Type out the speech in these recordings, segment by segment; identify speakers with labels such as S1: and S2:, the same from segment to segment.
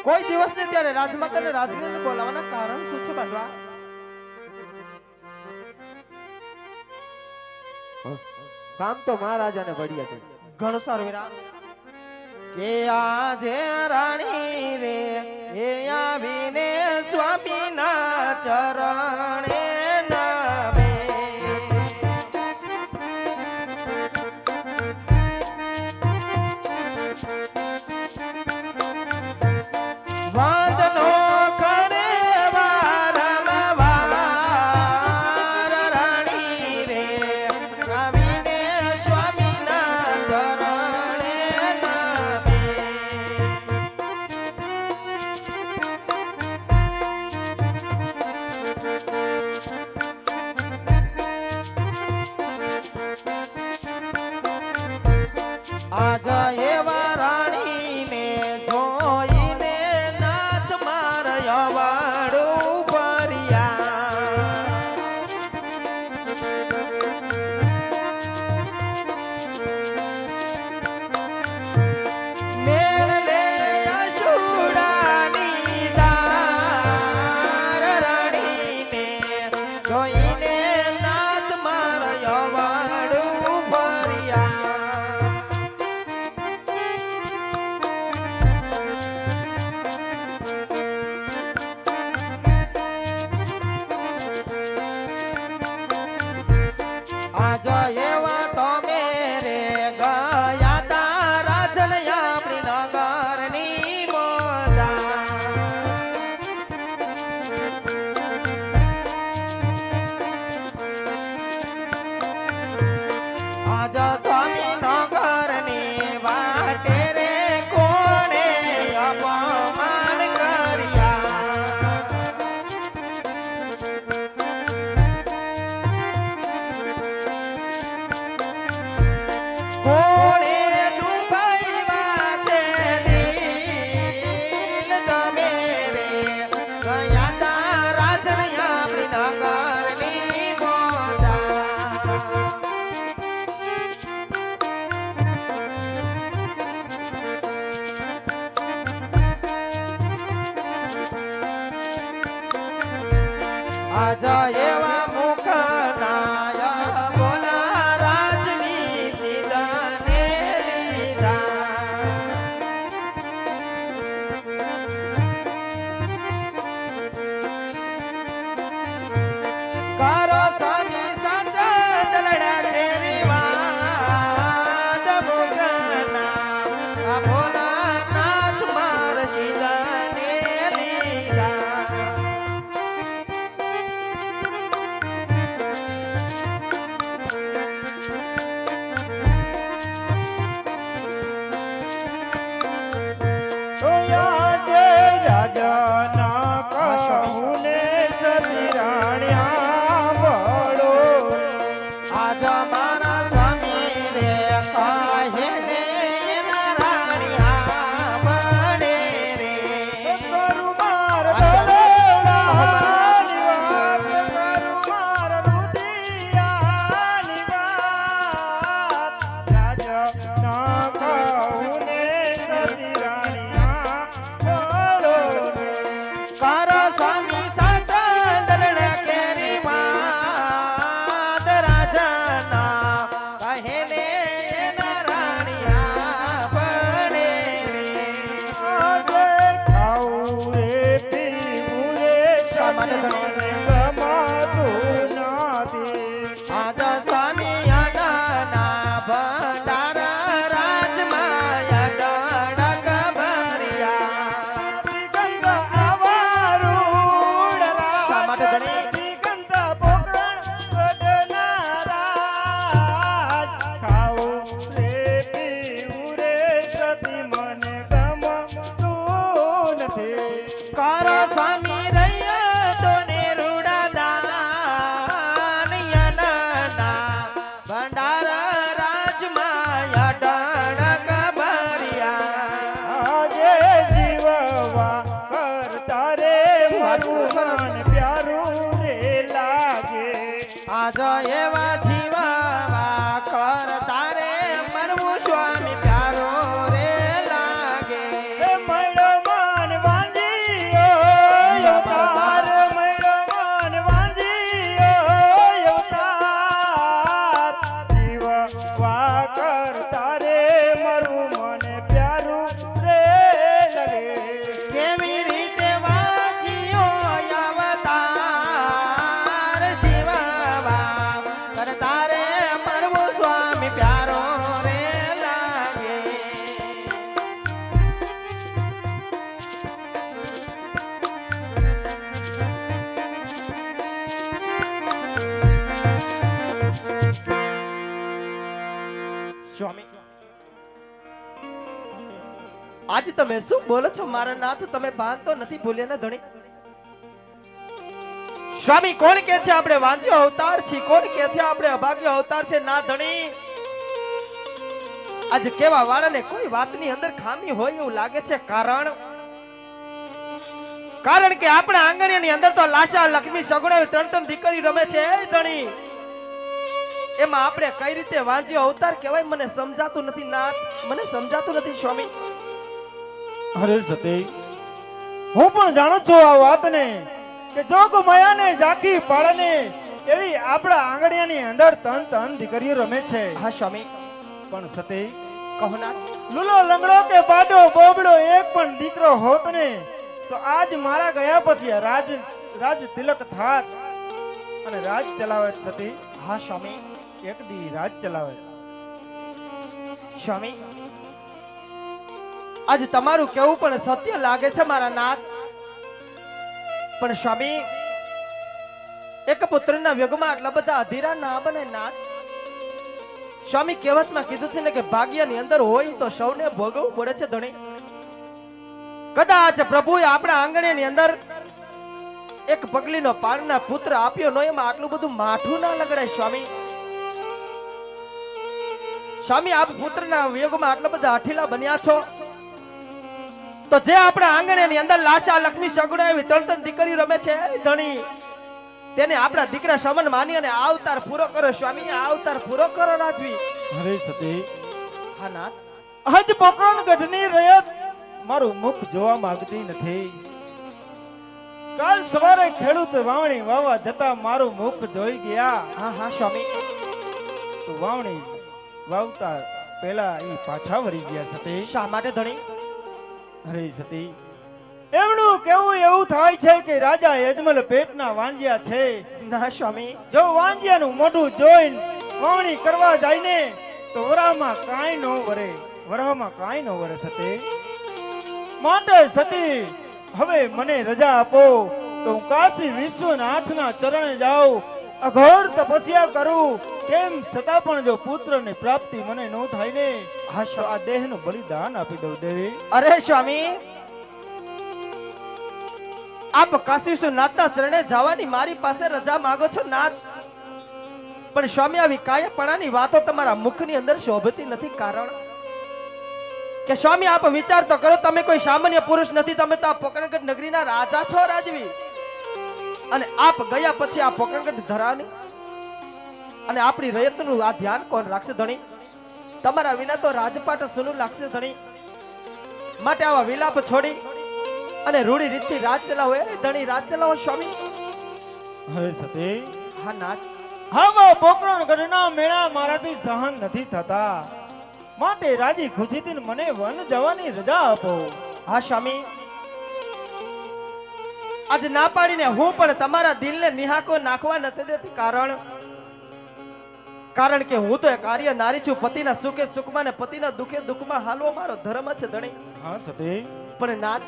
S1: કોઈ દિવસ ને ત્યારે રાજમાતાને રાજને બોલાવવાના કારણ શું છે બાંધવા?
S2: કામ તો મહારાજાને વળ્યા છે.
S1: ઘણું સારું વીરા. કે આજે રાણી રે એ આવીને સ્વામીના ચરણે નમે. વાદનો કરે વારંવાર રાણી રે આવીને સ્વામીના ચરણે નમે. આજ એવા રાણીને જોઈને નાથ માર અવાડું ભર્યા. મેળ લે અસુડાની દાર રાણીને જોઈને નાથ માર અવાડું ભર્યા. આજ એવા તમે રે ગયા તા રાજન આપણી નગરની મોજા. આજ સ્વામી નગરની વાટે રે કોણે અપમાન કર્યા. કોણે દુભાઈવા છે દિલ તમે રે ગયા તા રાજન આપણી નગરની મોજા. આજ એવા મુખના બોલા રાજની સીધાને લીધા. કરો સ્વામી સાચા દલડા તેરી વાત મુખના બોલા નાથ માર સીધાને લીધા. આજ મારા સ્વામી રે કહે ને એના રાણિયા બને રે. કરો સ્વામી સાચા દલડા કેરી વાત રાજાના કહે ને એના રાણિયા બને આજ સ્વામી અડાના ભંડારા રાજમાં અડાડક ભર્યા. શા માટે ધણી? કરો સ્વામી રૈયા તો ને રૂડા દાન યના ભંડારા રાજમાં અડાડક ભર્યા. આજ એવા જીવા કરતા રે મરવું સ્વામી પ્યારો રે લાગે. તમે શું બોલો છો મારા નાથ? તમે ભાન તો નથી ભૂલ્યા ને ધણી? સ્વામી કોણ કે છે આપણે વાંચ્યો અવતાર છે? કોણ કે છે આપણે અભાગ્ય અવતાર છે? ના ધણી, આજે કેવા વાળાને કોઈ વાતની અંદર ખામી હોય એવું લાગે છે. કારણ કે આપણા આંગણિયાની અંદર તો લાશા લક્ષ્મી સગુણા ત્રણ ત્રણ દીકરી રમે છે. એ ધણી, એમાં આપણે કઈ રીતે વાંચ્યો અવતાર કહેવાય? મને સમજાતું નથી નાથ, મને સમજાતું નથી સ્વામી.
S3: અરે સતી, હું પણ જાણું છું આ વાતને કે જોગ માયાને ઝાંખી પાળને એવી આપણા આંગણિયાની અંદર તન તન દીકરીઓ રમે છે.
S1: હા સ્વામી.
S3: પણ સતી,
S1: કહો નાથ.
S3: લુલો લંગડો કે બાડો બોબડો એક પણ દીકરો હોત ને તો આજ મારા ગયા પછી રાજ તિલક થાત અને રાજ ચલાવે સતી.
S1: હા સ્વામી.
S3: એક દી રાજ ચલાવે.
S1: સ્વામી, આજ તમારું કેવું પણ સત્ય લાગે છે મારા નાથ. પણ સ્વામી, એક પુત્રના વ્યગમાં આટલા બધા અધીરા ના બને નાથ. સ્વામી, કહેવતમાં કીધું છે ને કે ભાગ્યની અંદર હોય તો સૌને ભોગવવું પડે છે ધણી. કદાચ પ્રભુએ આપણા આંગણેની અંદર એક પગલીનો પાળના પુત્ર આપ્યો નો એમાં આટલું બધું માઠું ના લગડાય સ્વામી. સ્વામી, આપ પુત્રના વિયોગમાં આટલા બધા અઠીલા બન્યા છો તો જે આપણા આંગણેની અંદર લાશા લક્ષ્મી સગુણા એવી ત્રણ ત્રણ દીકરી રમે છે ધણી, તેને આપણા દીકરા સમાન માની અને અવતાર પૂરો કરો સ્વામી, અવતાર પૂરો કરો રાજવી.
S3: અરે સતી,
S1: હા નાથ.
S3: આજ પોકરણ ગઢની રયત મારું મુખ જોવા માંગતી નથી. કાલ સવારે ખેડૂત વાવણી વાવા જતા મારું મુખ જોઈ ગયા.
S1: હા હા સ્વામી.
S3: તો વાવણી વાવતા પહેલા એ પાછા વળી ગયા સતી.
S1: શા માટે ધણી?
S3: અરે સતી, એમનું કેવું એવું થાય છે કે રાજા યજમલ પેટના વાંજિયા છે.
S1: ના સ્વામી.
S3: જો વાંજિયાનું મોઢું જોઈને વાવણી કરવા જાય ને તો વરામાં કાંઈ ન વરે, વરામાં કાંઈ ન વરે સતી. માટે સતી, હવે મને રજા આપો તો હું કાશી વિશ્વનાથના ચરણે જાઉં, અઘોર તપસ્યા કરું. તેમ છતાં પણ જો પુત્રની પ્રાપ્તિ મને ન થાય ને તો આ દેહનું બલિદાન આપી દઉં દેવી.
S1: અરે સ્વામી, આપ કાશી વિશ્વનાથના ચરણે જવાની મારી પાસે રજા માંગો છો નાથ, પણ સ્વામી આવી કાયાપણાની વાતો તમારા મુખની અંદર શોભતી નથી. કારણ કે સ્વામી, આપ વિચાર તો કરો, તમે કોઈ સામાન્ય પુરુષ નથી, તમે તો આ પોકરણગઢ નગરીના રાજા છો રાજવી. અને આપ ગયા પછી આ પોકરણગઢ ધરાની અને આપણી રયતનું આ ધ્યાન કોણ રાખશે ધણી? તમારા વિના તો રાજપાટ સુનું લાગશે ધણી. માટે આવા વિલાપ છોડી અને રૂડી રીતથી રાજ ચલાવો. એ ધણી, રાજ ચલાવો સ્વામી.
S3: હવે સતી,
S1: હા નાથ.
S3: આવા પોકરણગઢના મેળા મારાથી સહન નથી થતા. માટે રાજી ખુશીથી મને વન જવાની રજા આપો.
S1: હા સ્વામી. આજ ના પાડીને હું પણ તમારા દિલને નિહાકો નાખવા નથી દેતી. કારણ કે હું તો એક આર્ય નારી છું. પતિના સુખે સુખમાં ને પતિના દુખે દુઃખમાં હાલવો મારો ધર્મ છે ધણી.
S3: હા સતી,
S1: પણ નાથ,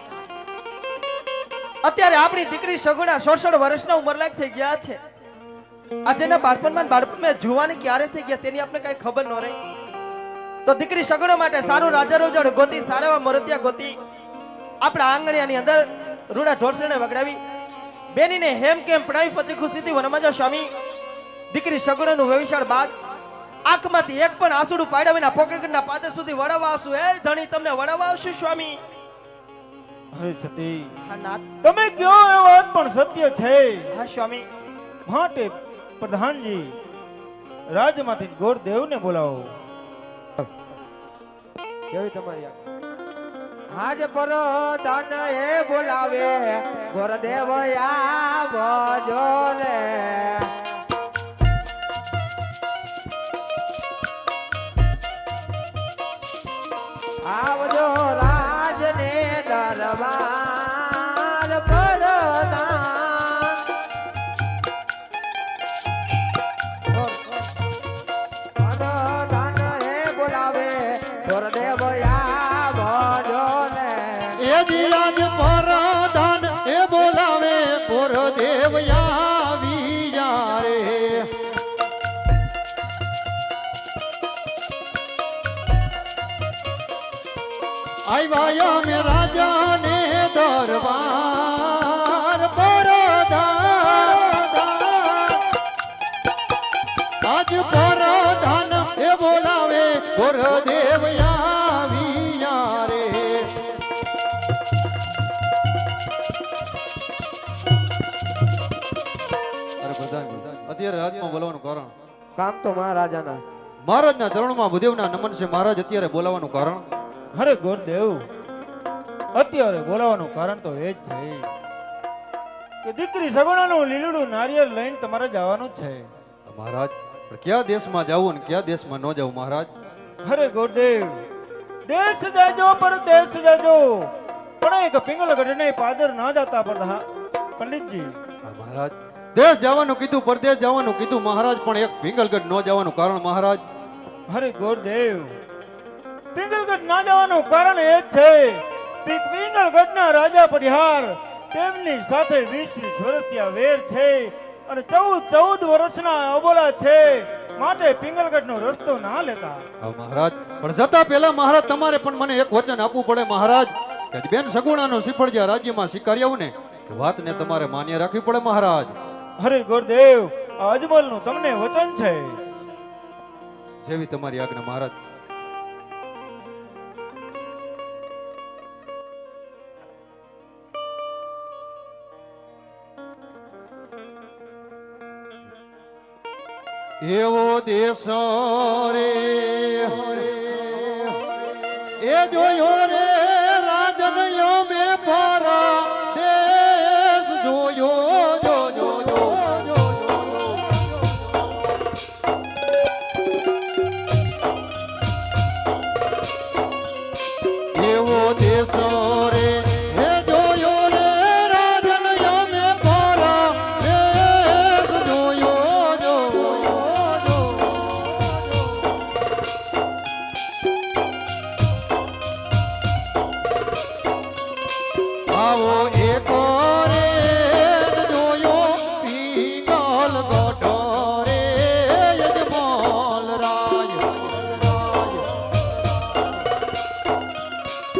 S1: અત્યારે આપણી દીકરી સગુણા 16 વર્ષના ઉંમરલાયક થઈ ગયા છે. આજના બાળપણમાં જુવાની ક્યારે થઈ ગયા તેની આપણે કઈ ખબર ન રહી. તો દીકરી સગુણા માટે સારું રાજા રોજડ ગોતી, સારા મોરતિયા ગોતી આપણા આંગણિયાની અંદર રૂડા ઢોરસણે વગડાવી બેનીને હેમ કેમ પડાવી પછી ખુશીથી વનમાં જાઓ સ્વામી. દીકરી સગુણાનું વ્યવિશાળ બાદ આંખમાંથી એક પણ આંસુડું પાડ્યા વિના પોકરણગઢના પાદર સુધી વડાવવા આવશું. એ ધણી, તમને વડાવવા આવશું સ્વામી.
S3: અરે સતી,
S1: હા નાથ.
S3: તમે કયો એ વાત પણ સત્ય છે.
S1: હા સ્વામી.
S3: માટે પ્રધાનજી, રાજમાંથી ગોરદેવને બોલાવો.
S2: કેવી તમારી હાજ પર દાન એ બોલાવે ગોરદેવ આવજો રે. આવજો રાજને દરબાર પર દાન એ બોલાવે ગોરદેવ આવજો ને.
S4: એ દિયાજ પરદાન એ બોલાવે પોરદેવ આવી જા. આવ્યા અમે રાજાને દરબાર પરધાન આજ પરધાન એ બોલાવે ગુરુદેવ આવ્યા રે અત્યારે રાજમાં બોલાવાનું કારણ
S2: કામ તો મહારાજાના
S4: મહારાજના ચરણમાં ભૂદેવના નમન છે. મહારાજ અત્યારે બોલાવાનું કારણ
S3: અરે ગુરુદેવ અત્યારે બોલાવાનું કારણ તો એ જ છે કે દીકરી સગુણાનું લીલુડું નારિયેળ લઈને તમારે જવાનું જ છે.
S4: મહારાજ પણ કયા દેશમાં જવું ને કયા દેશમાં ન જવું મહારાજ?
S3: અરે ગુરુદેવ દેશ જાજો પરદેશ જાજો પણ એક પિંગલગઢ ને પાદર ના જતા પંડિતજી.
S4: મહારાજ દેશ જવાનું કીધું પરદેશ જવાનું કીધું મહારાજ પણ એક પિંગલગઢ ન જવાનું કારણ મહારાજ?
S3: અરે ગુરુદેવ પિંગલગઢ ના જવાનું કારણ એ જ છે પિંગલગઢના રાજા પરિહાર તેમની સાથે 20-20 વર્ષથી આ વેર છે અને 14 વર્ષના અબોલા છે માટે પિંગલગઢનો રસ્તો ના લેતા.
S4: મહારાજ પણ જતા પહેલા મહારાજ તમારે પણ મને એક વચન આપવું પડે મહારાજ કે બેન સગુણાનો શ્રીફળ રાજ્યમાં સ્વીકારી આવું ને એ વાતને તમારે માન્ય રાખવી પડે મહારાજ.
S3: અરે ગુરુદેવ આ અજમલનું તમને વચન છે.
S4: જેવી તમારી આજ્ઞા મહારાજ. એવો દેશ રે એ જોયો રે રાજન મે પરા દેશ જોયો જો જો જો એવો દેશ રે એ જોયો રે રાજન મે પરા દેશ જોયો જો આવો